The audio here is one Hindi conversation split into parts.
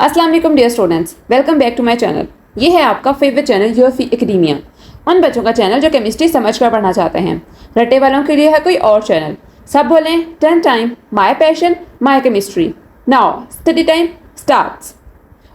अस्सलाम वालेकुम dear students, welcome back to my channel. ये है आपका फेवरेट चैनल योर एकेडमिया। उन बच्चों का चैनल जो केमिस्ट्री समझकर पढ़ना चाहते हैं। रट्टे वालों के लिए है कोई और चैनल। सब बोलें 10 time my passion my chemistry. Now study time starts.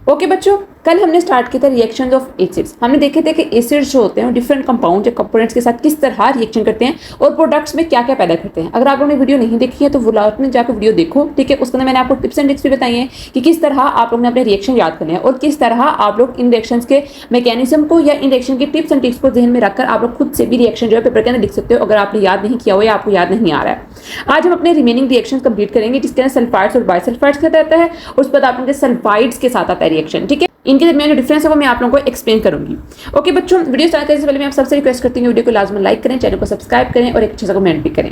Okay बच्चों, कल हमने स्टार्ट किया था रिएक्शंस ऑफ एसिड्स। हमने देखे थे कि एसिड्स जो होते हैं डिफरेंट कंपाउंड या कंपोनेंट्स के साथ किस तरह रिएक्शन करते हैं और प्रोडक्ट्स में क्या क्या पैदा करते हैं। अगर आप लोगों ने वीडियो नहीं देखी है तो वो लास्ट में जाकर वीडियो देखो, ठीक है। उसके अंदर मैंने आपको टिप्स एंड ट्रिक्स भी बताई हैं कि किस तरह आप लोगों ने अपने रिएक्शन याद करने हैं और किस तरह आप लोग इन रिएक्शंस के मैकेनिज्म को या इन रिएक्शन के टिप्स एंड ट्रिक्स को ध्यान में रखकर आप लोग खुद से भी रिएक्शन जो है पेपर के अंदर लिख सकते हो अगर आपने याद नहीं किया हो या आपको याद नहीं आ रहा है। आज हम अपने रिमेनिंग रिएक्शन कंप्लीट करेंगे जिसके अंदर सल्फाइड्स और बाइसल्फाइड्स का आता है और उसके बाद आप लोगों के सल्फाइड्स के साथ आता है रिएक्शन, ठीक है। इनके दरमियान जो डिफरेंस है वो मैं आप लोगों को एक्सप्लेन करूंगी। ओके बच्चों, वीडियो स्टार्ट करने से पहले मैं आप सबसे रिक्वेस्ट करती हूँ वीडियो को लाजमी लाइक करें, चैनल को सब्सक्राइब करें और एक अच्छा सा कमेंट भी करें।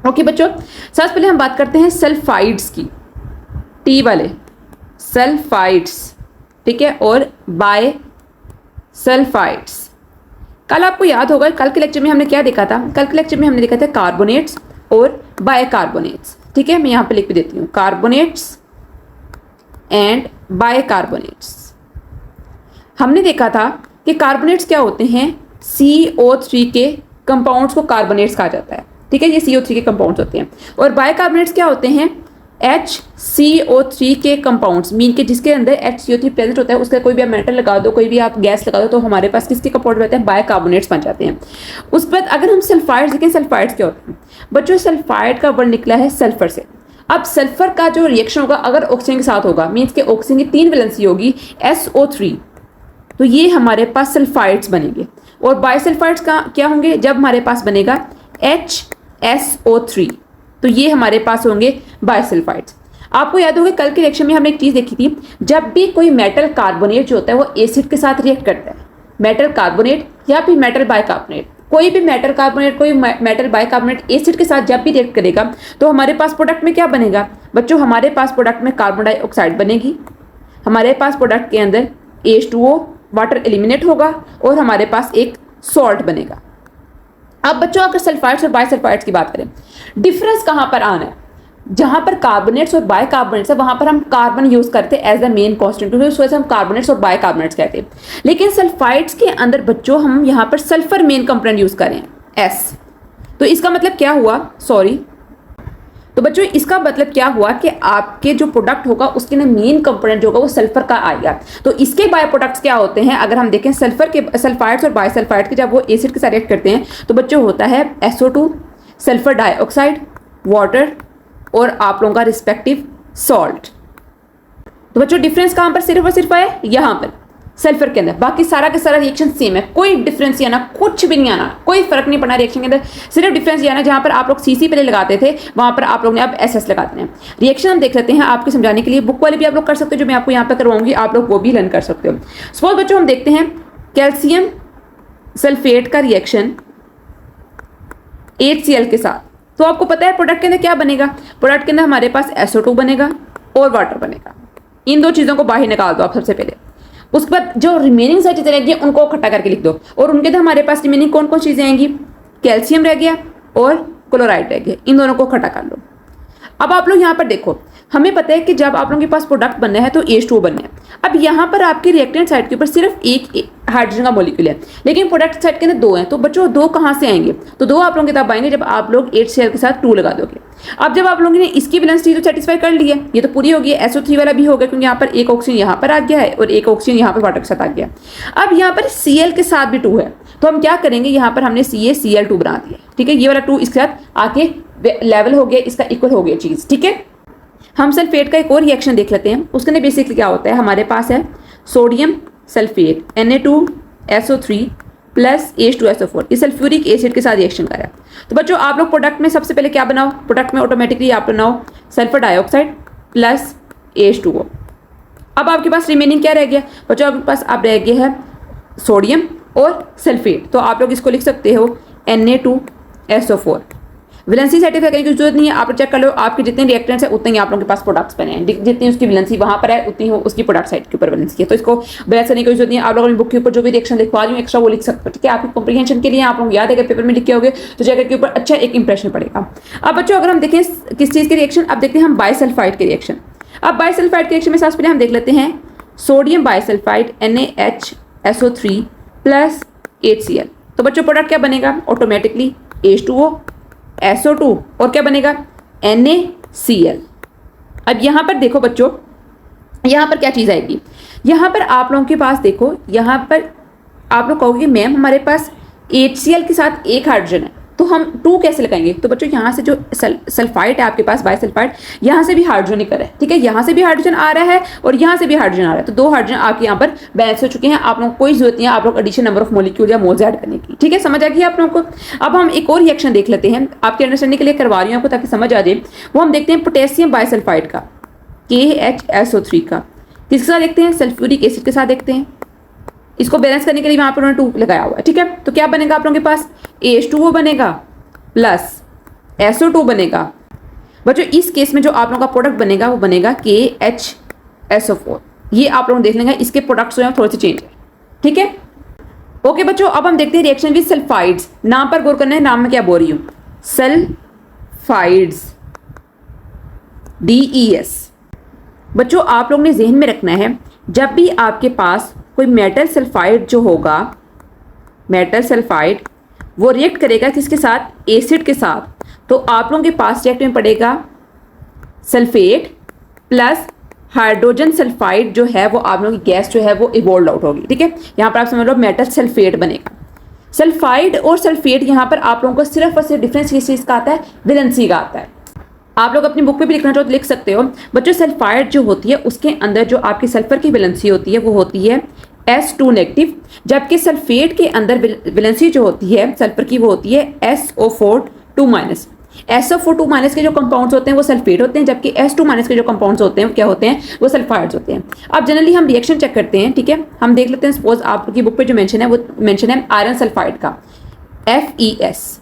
ओके बच्चों, सबसे पहले हम बात करते हैं सल्फाइड्स की, टी वाले सल्फाइड्स, ठीक है, और बाय सल्फाइड्स। कल आपको याद होगा कल के लेक्चर में हमने क्या देखा था। कल के लेक्चर में हमने देखा था कार्बोनेट्स और बायकार्बोनेट्स, ठीक है। मैं यहाँ पे लिख भी देती हूँ कार्बोनेट्स एंड बायकार्बोनेट्स। हमने देखा था कि कार्बोनेट्स क्या होते हैं, CO3 के कंपाउंड्स को कार्बोनेट्स कहा जाता है, ठीक है। ये CO3 के कंपाउंड्स होते हैं। और बायकार्बोनेट्स क्या होते हैं, HCO3 के कंपाउंड्स, मीन के जिसके अंदर HCO3 प्रेजेंट होता है उसका कोई भी आप मेटल लगा दो, कोई भी आप गैस लगा दो तो हमारे पास किसके कंपाउंड रहते हैं, बायकार्बोनेट्स बन जाते हैं। उसके बाद अगर हम सल्फाइड्स देखें, सल्फाइड्स क्या होते हैं बच्चों, सल्फाइड का वर्ड निकला है सल्फर से। अब सल्फर का जो रिएक्शन होगा अगर ऑक्सीजन के साथ होगा, मीन्स के ऑक्सीजन की 3 वैलेंसी होगी SO3, तो ये हमारे पास सल्फाइड्स बनेंगे। और बायसल्फाइड्स का क्या होंगे, जब हमारे पास बनेगा HSO3 तो ये हमारे पास होंगे बायसल्फाइड्स। आपको याद होगा कल के रिएक्शन में हमने एक चीज देखी थी, जब भी कोई मेटल कार्बोनेट जो होता है वो एसिड के साथ रिएक्ट करता है, मेटल कार्बोनेट या फिर मेटल बाइकार्बोनेट, कोई भी मेटल कार्बोनेट कोई मेटल बाइकार्बोनेट एसिड के साथ जब भी रिएक्ट करेगा तो हमारे पास प्रोडक्ट में क्या बनेगा बच्चों, हमारे पास प्रोडक्ट में कार्बन डाइऑक्साइड बनेगी, हमारे पास प्रोडक्ट के अंदर H2O वाटर एलिमिनेट होगा और हमारे पास एक सॉल्ट बनेगा। अब बच्चों अगर सल्फाइड्स और बायसल्फाइड्स की बात करें, डिफरेंस कहां पर आना है, जहां पर कार्बोनेट्स और बायकार्बोनेट्स है वहां पर हम कार्बन यूज करते हैं एज द मेन कॉन्स्टेंट, उस वजह से हम कार्बोनेट्स और बायकार्बोनेट्स कहते हैं। लेकिन सल्फाइड्स के अंदर बच्चों हम यहां पर सल्फर मेन कंपोनेंट यूज करें S, तो इसका मतलब क्या हुआ, सॉरी, तो बच्चों इसका मतलब क्या हुआ कि आपके जो प्रोडक्ट होगा उसके ना मेन कंपोनेंट जो होगा वो सल्फर का आएगा। तो इसके बाय प्रोडक्ट्स क्या होते हैं, अगर हम देखें सल्फर के सल्फाइड्स और बायसल्फाइड के जब वो एसिड के साथ रिएक्ट करते हैं तो बच्चों होता है SO2, सल्फर डाइऑक्साइड, वाटर और आप लोगों का रिस्पेक्टिव सॉल्ट। तो बच्चों डिफरेंस कहां पर सिर्फ और सिर्फ है, यहां पर सल्फर के अंदर, बाकी सारा का सारा रिएक्शन सेम है, कोई डिफरेंस आना, कुछ भी नहीं आना, कोई फर्क नहीं पड़ना रिएक्शन के अंदर। सिर्फ डिफरेंस ये आना जहां पर आप लोग CC पहले लगाते थे वहां पर आप लोग ने अब SS लगाते हैं। रिएक्शन हम देख लेते हैं आपके समझाने के लिए, बुक वाले भी आप लोग कर सकते हो, जो मैं आपको यहाँ पर करवाऊंगी आप लोग वो भी लर्न कर सकते हो। सपोज बच्चों हम देखते हैं कैल्शियम सल्फेट का रिएक्शन HCl के साथ, तो आपको पता है प्रोडक्ट के अंदर क्या बनेगा, प्रोडक्ट के अंदर हमारे पास SO2 बनेगा और वाटर बनेगा। इन दो चीजों को बाहर निकाल दो आप सबसे पहले, उसके बाद जो रिमेनिंग सारी चीजें रहेंगी उनको इकट्ठा करके लिख दो और उनके अंदर हमारे पास रिमेनिंग कौन कौन चीजें आएंगी, कैल्शियम रह गया और क्लोराइड रह गया, इन दोनों को इकट्ठा कर लो। अब आप लोग यहाँ पर देखो, हमें पता है कि जब आप लोगों के पास प्रोडक्ट बनना है तो H2O बनना है। अब यहाँ पर आपके रिएक्टेंट साइड के ऊपर सिर्फ एक हाइड्रोजन का मॉलिक्यूल है, लेकिन प्रोडक्ट साइड के अंदर 2 हैं, तो बच्चों 2 कहाँ से आएंगे, तो 2 आप लोगों के तब आएंगे जब आप लोग HCl के साथ 2 लगा दोगे। अब जब आप लोगों ने इसकी वैलेंसी तो सेटिस्फाई कर ली है, ये तो पूरी होगी, SO3 वाला भी हो गया क्योंकि यहाँ पर एक ऑक्सीजन यहाँ पर आ गया है और एक ऑक्सीजन यहाँ पर वाटर के साथ आ गया। अब यहाँ पर Cl के साथ भी 2 है, तो हम क्या करेंगे, यहाँ पर हमने CaCl2 बना दिया, ठीक है। ये वाला 2 इसके साथ आके लेवल हो गया, इसका इक्वल हो गया चीज, ठीक है। हम सल्फेट का एक और रिएक्शन देख लेते हैं, उसके अंदर बेसिकली क्या होता है, हमारे पास है sodium sulphate Na2SO3 plus H2SO4, ये सल्फ्यूरिक एसिड के साथ रिएक्शन कर रहा है। तो बच्चों आप लोग प्रोडक्ट में सबसे पहले क्या बनाओ, प्रोडक्ट में ऑटोमेटिकली आप बनाओ सल्फर डाइऑक्साइड प्लस H2O। अब आपके पास रिमेनिंग क्या रह गया बच्चों, आपके पास अब रह गया है सोडियम और सल्फेट, तो आप लोग इसको लिख सकते हो Na2SO4। वैलेंसी सर्टिफाई करने की जरूरत नहीं है, आप चेक कर लो आपके जितने रिएक्टेंट्स है उतने ही आप लोगों के पास प्रोडक्ट्स बने हैं, जितनी उसकी वैलेंसी वहां पर है उतनी हो उसकी प्रोडक्ट साइड के ऊपर वैलेंसी है, तो इसको बैलेंस करने की जरूरत नहीं है। आप लोगों ने बुक के ऊपर जो भी रिएक्शन लिखवा रही हूँ एक्स्ट्रा वो लिख सकते हो, ठीक है। आपकी कॉम्प्रिहेंशन के लिए आप लोग याद है पेपर में लिख के होगे तो जगह के ऊपर अच्छा एक इंप्रेशन पड़ेगा। अब बच्चों अगर हम देखें किस चीज़ के रिएक्शन, अब देखते हैं हम बायसल्फाइड के रिएक्शन। अब बाइसल्फाइड के रिएक्शन में सबसे पहले हम देख लेते हैं sodium bisulphide NaHSO3 plus HCl। तो बच्चों प्रोडक्ट क्या बनेगा? ऑटोमेटिकली H2O SO2 और क्या बनेगा? NaCl। अब यहाँ पर देखो बच्चों, यहाँ पर क्या चीज़ आएगी? यहाँ पर आप लोगों के पास देखो, यहाँ पर आप लोग कहोगे मैम हमारे पास HCl के साथ एक हाइड्रोजन है, तो हम 2 कैसे लगाएंगे? तो बच्चों यहाँ से जो सल्फाइड है आपके पास बाइसल्फाइड, यहाँ से भी हाइड्रोजन निकल है, ठीक है, यहाँ से भी हाइड्रोजन आ रहा है और यहाँ से भी हाइड्रोजन आ रहा है, तो 2 हाइड्रोजन आपके यहाँ पर बैलेंस हो चुके हैं। आप लोगों को कोई जरूरत नहीं है आप लोग एडिशन नंबर ऑफ मॉलिक्यूल या मोल्स ऐड करने की, ठीक है, समझ आ गई आप लोगों को। अब हम एक और रिएक्शन देख लेते हैं, आपके अंडरस्टैंडिंग के लिए करवा रही हूँ आपको ताकि समझ आ जाए। वो हम देखते हैं पोटेशियम बाइसल्फाइड का KHSO3 का, किसके साथ देखते हैं? सल्फ्यूरिक एसिड के साथ देखते हैं। इसको बैलेंस करने के लिए वहाँ पर उन्होंने 2 लगाया हुआ है, ठीक है। तो क्या बनेगा आप लोगों के पास? H2O बनेगा प्लस SO2 बनेगा। बच्चों इस केस में जो आप लोगों का प्रोडक्ट बनेगा वो बनेगा KHSO4। ये आप लोग देख लेंगे, इसके प्रोडक्ट्स जो है थोड़े से चेंज है, ठीक है। ओके बच्चों, अब हम देखते हैं रिएक्शन विद सल्फाइड्स। नाम पर गौर करना है, नाम में क्या बोल रही हूँ? Sulphides DES। बच्चों आप लोग ने जहन में रखना है, जब भी आपके पास कोई मेटल सल्फाइड जो होगा, मेटल सल्फाइड वो रिएक्ट करेगा किसके साथ? एसिड के साथ, तो आप लोगों के पास रिएक्ट में पड़ेगा सल्फेट प्लस हाइड्रोजन सल्फाइड जो है वो आप लोगों की गैस जो है वो इवोल्व आउट होगी, ठीक है। यहाँ पर आप समझ लो मेटल सल्फेट बनेगा। सल्फाइड और सल्फेट यहाँ पर आप लोगों को सिर्फ और सिर्फ डिफरेंस किस चीज़ का आता है? वैलेंसी का आता है। आप लोग अपनी बुक पे भी लिखना चाहो तो लिख सकते हो। बच्चों सल्फाइड जो होती है उसके अंदर जो आपकी सल्फर की वैलेंसी होती है वो होती है S2 नेगेटिव, जबकि सल्फेट के अंदर वैलेंसी जो होती है सल्फर की वो होती है SO4 2 माइनस। SO4 2 माइनस के जो कंपाउंड्स होते हैं वो सल्फेट होते हैं, जबकि S2 माइनस के जो कंपाउंड्स होते हैं वो क्या होते हैं? वो सल्फाइड्स होते हैं। अब जनरली हम रिएक्शन चेक करते हैं, ठीक है। हम देख लेते हैं, सपोज आपकी बुक पे जो मेंशन है वो मेंशन है आयरन सल्फाइड का FeS।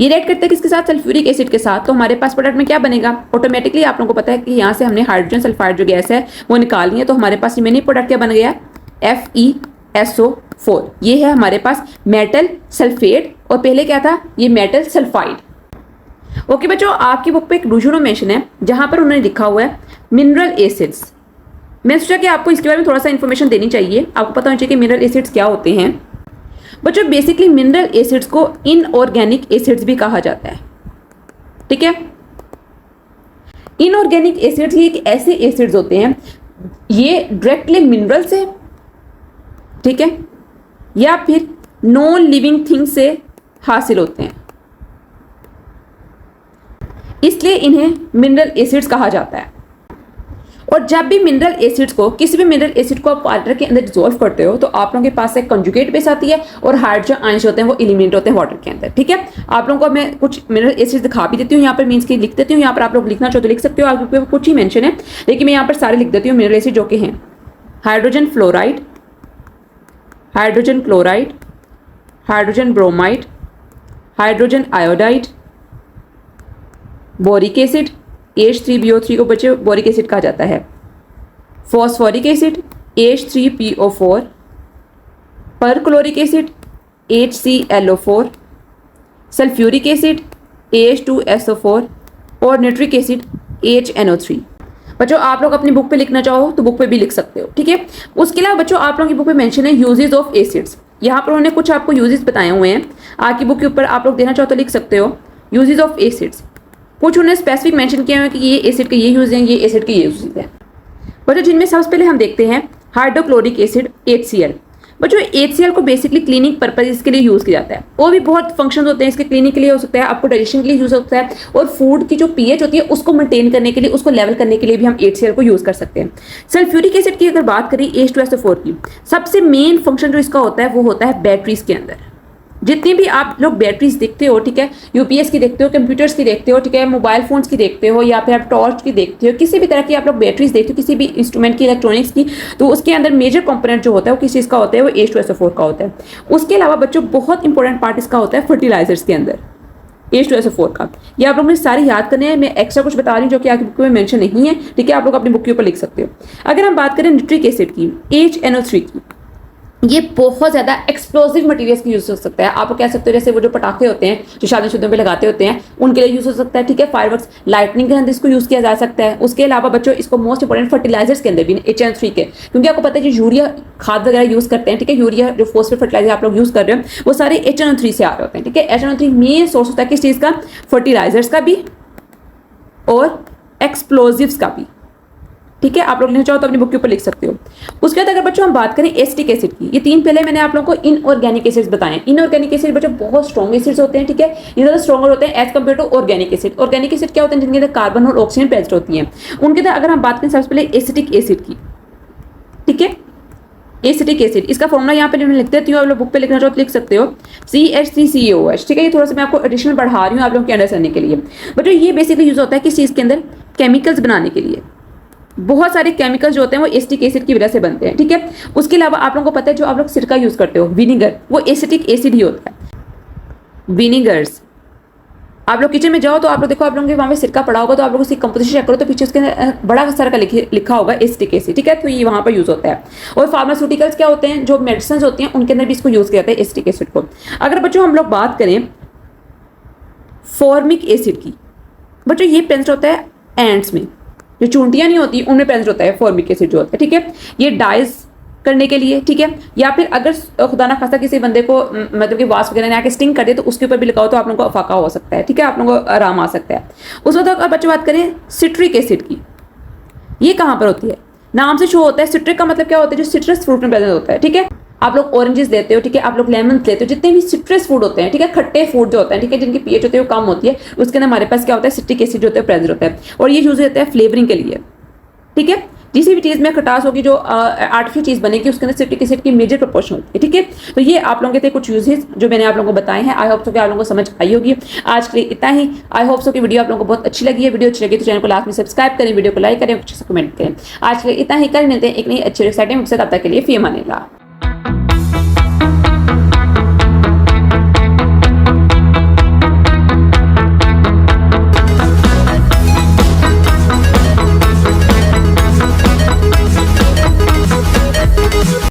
ये रिएक्ट करते हैं किसके साथ? सल्फ्यूरिक एसिड के साथ। तो हमारे पास प्रोडक्ट में क्या बनेगा? ऑटोमेटिकली आप लोगों को पता है कि यहाँ से हमने हाइड्रोजन सल्फाइड जो गैस है वो निकालनी है, तो हमारे पास रिमेनिंग प्रोडक्ट क्या बन गया? FeSO4। ये है हमारे पास मेटल सल्फेट और पहले क्या था? ये मेटल सल्फाइड। ओके बच्चों, आपकी बुक पे एक डूजुनो मेंशन है जहां पर उन्होंने लिखा हुआ है मिनरल एसिड्स। मैं सोचा कि आपको इसके बारे में थोड़ा सा इन्फॉर्मेशन देनी चाहिए, आपको पता होना चाहिए कि मिनरल एसिड्स क्या होते हैं। बच्चों बेसिकली मिनरल एसिड्स को इनऑर्गेनिक एसिड्स भी कहा जाता है, ठीक है। इनऑर्गेनिक एसिड्स ये एक ऐसे एसिड्स होते हैं, ये डायरेक्टली मिनरल से, ठीक है, या फिर नॉन लिविंग थिंग से हासिल होते हैं, इसलिए इन्हें मिनरल एसिड्स कहा जाता है। और जब भी मिनरल एसिड्स को, किसी भी मिनरल एसिड को आप वाटर के अंदर डिसॉल्व करते हो तो आप लोगों के पास एक कंजुगेट बेस आती है और हाइड्रोजन आयंस होते हैं वो एलिमिनेट होते हैं वाटर के अंदर, ठीक है। आप लोगों को मैं कुछ मिनरल एसिड्स दिखा भी देती हूँ, यहाँ पर मीन्स की लिख देती हूँ, यहाँ पर आप लोग लिखना चाहो तो लिख सकते हो, आपके कुछ ही मेंशन है लेकिन मैं यहाँ पर सारे लिख देती हूँ मिनरल एसिड जो कि हैं hydrogen fluoride, hydrogen chloride, hydrogen bromide, hydrogen iodide, boric acid H3BO3 को बच्चे बोरिक एसिड कहा जाता है, phosphoric acid H3PO4, perchloric acid HClO4, sulphuric acid H2SO4 और नाइट्रिक एसिड HNO3। बच्चों आप लोग अपनी बुक पे लिखना चाहो तो बुक पे भी लिख सकते हो, ठीक है। उसके अलावा बच्चों आप लोगों की बुक पे मेंशन है यूजेस ऑफ एसिड्स। यहाँ पर उन्होंने कुछ आपको यूजेस बताए हुए हैं, आपकी बुक के ऊपर आप लोग देना चाहो तो लिख सकते हो यूजेस ऑफ एसिड्स। कुछ उन्होंने स्पेसिफिक मेंशन किया है कि ये एसिड के ये यूज हैं, ये एसिड के ये यूज हैं। बच्चों जिनमें सबसे पहले हम देखते हैं हाइड्रोक्लोरिक एसिड HCl। बच्चों HCl को बेसिकली क्लीनिंग पर्पज के लिए यूज़ किया जाता है, और भी बहुत फंक्शन होते हैं इसके। क्लीनिंग के लिए हो सकता है, आपको डाइजेशन के लिए यूज़ होता है, और फूड की जो pH होती है उसको मेंटेन करने के लिए, उसको लेवल करने के लिए भी हम HCl को यूज़ कर सकते हैं। सल्फ्यूरिक एसिड की अगर बात करें H2SO4 की, सबसे मेन फंक्शन जो इसका होता है वो होता है बैटरीज के अंदर। जितनी भी आप लोग बैटरीज देखते हो, ठीक है, यूपीएस की देखते हो, कंप्यूटर्स की देखते हो, ठीक है, मोबाइल फोन्स की देखते हो, या फिर आप टॉर्च की देखते हो, किसी भी तरह की आप लोग बैटरीज देखते हो, किसी भी इंस्ट्रूमेंट की, इलेक्ट्रॉनिक्स की, तो उसके अंदर मेजर कंपोनेंट जो होता है वो किस चीज़ का होता है? वो H2SO4 का होता है। उसके अलावा बच्चों बहुत इंपॉर्टेंट पार्ट इसका होता है फर्टिलाइजर्स के अंदर H2SO4 का। ये आप लोग ने सारे याद करने हैं, मैं एक्स्ट्रा कुछ बता रही हूँ जो कि आपकी बुक में मेंशन नहीं है, ठीक है, आप लोग अपनी बुक के ऊपर लिख सकते हो। अगर हम बात करें नाइट्रिक एसिड की, HNO3 की, ये बहुत ज़्यादा एक्सप्लोसिव मटेरियल्स की यूज़ हो सकता है। आप कह सकते हो जैसे वो जो पटाखे होते हैं जो शादी शुद्धियों पे लगाते होते हैं उनके लिए यूज़ हो सकता है, ठीक है। फायरवर्क्स, लाइटनिंग के अंदर इसको यूज़ किया जा सकता है। उसके अलावा बच्चों इसको मोस्ट इंपॉर्टेंट फर्टिलाइजर्स के अंदर भी HN3 के, क्योंकि आपको पता है जो यूरिया खाद वगैरह यूज़ करते हैं, ठीक है, यूरिया जो फॉस्फेट फर्टिलाइजर आप लोग यूज़ कर रहे हो वो सारे HN3 से आ रहे होते हैं, ठीक है। HN3 मेन सोर्स होता है किस चीज़ का, फर्टिलाइजर्स का भी और एक्सप्लोजिव्स का भी, ठीक है। आप लोग लिखना चाहो तो अपनी बुक के ऊपर लिख सकते हो। उसके बाद अगर बच्चों हम बात करें एसिटिक एसिड की, ये 3 पहले मैंने आप लोगों को इनऑर्गेनिक एसिड्स बताए। इनऑर्गेनिक एसिड बच्चों बहुत स्ट्रॉन्ग एसिड्स होते हैं, ठीक है, ये ज़्यादा स्ट्रॉन्गर होते हैं as compared to organic acid. Organic acid क्या होते हैं, जिनके अंदर कार्बन और ऑक्सीजन प्रेजेंट होती है। उनके अंदर अगर हम बात करें सबसे पहले एसिटिक एसिड की, ठीक है, एसिटिक एसिड, इसका फॉर्मूला यहाँ पे मैं लिख देती हूँ, आप लोग बुक पे लिखना चाहो तो लिख सकते हो, CH3COH, ठीक है। ये थोड़ा सा मैं आपको एडिशनल बढ़ा रही हूँ आप लोग के अंडरस्टैंडिंग के लिए। बच्चों ये बेसिकली यूज होता है किस चीज़ के अंदर, केमिकल्स बनाने के लिए। बहुत सारे केमिकल्स जो होते हैं वो एसिटिक एसिड की वजह से बनते हैं, ठीक है। उसके अलावा आप लोगों को पता है जो आप लोग सिरका यूज करते हो, विनीगर, वो एसिटिक एसिड ही होता है। विनीगर्स, आप लोग किचन में जाओ तो आप लोग देखो, आप लोगों के वहाँ पे सिरका पड़ा होगा तो आप लोग उसकी कंपोजिशन चेक करो तो पीछे उसके बड़ा सारा का लिखा होगा एसिटिक एसिड, ठीक है। तो ये वहाँ पर यूज होता है। और फार्मास्यूटिकल्स क्या होते हैं, जो मेडिसिन होती हैं उनके अंदर भी इसको यूज किया जाता है एसिटिक एसिड को। अगर बच्चों हम लोग बात करें फॉर्मिक एसिड की, बच्चों ये प्रेजेंट होता है एंड्स में, जो चूंटियां नहीं होती उनमें प्रेजेंट होता है फॉर्मिक एसिड जो होता है, ठीक है। ये डाइज करने के लिए, ठीक है, या फिर अगर खुदा ना खास्ता किसी बंदे को मतलब कि वास्प वगैरह ने आके स्टिंग कर दे तो उसके ऊपर भी लगाओ तो आप लोगों को फाका हो सकता है, ठीक है, आप लोगों को आराम आ सकता है। उस वक्त अगर बच्चों बात करें सिट्रिक एसिड की, ये कहाँ पर होती है, नाम से शो होता है। सिट्रिक का मतलब क्या होता है, जो सिट्रस फ्रूट में प्रेजेंट होता है, ठीक है। आप लोग ऑरेंजेस लेते हो, ठीक है, आप लोग लेमन लेते हो, जितने भी सिट्रस फूड होते हैं, ठीक है, खट्टे फूड जो होते हैं, ठीक है, जिनकी पीएच होती है वो कम होती है, उसके अंदर हमारे पास क्या होता है, सिट्रिक एसिड जो होता है प्रेजेंट होता है। और ये यूज होता है फ्लेवरिंग के लिए, ठीक है। किसी भी चीज़ में खटास होगी, जो आर्टिफिशियल चीज़ बनेगी उसके अंदर सिट्रिक एसिड की मेजर प्रोपोर्शन होती है, ठीक है। तो ये आप लोगों के थे कुछ यूजेस जो मैंने आप लोगों को बताए हैं। आई होप सो कि आप लोगों को समझ आई होगी। आज के लिए इतना ही। आई होप सो कि वीडियो आप लोगों को बहुत अच्छी लगी है। वीडियो अच्छी लगी तो चैनल को लास्ट में सब्सक्राइब करें, वीडियो को लाइक करें, अच्छे से कमेंट करें। आज के लिए इतना ही, कल मिलते हैं एक नई अच्छी एक्साइटिंग के साथ। तब तक के लिए फी अमान अल्लाह।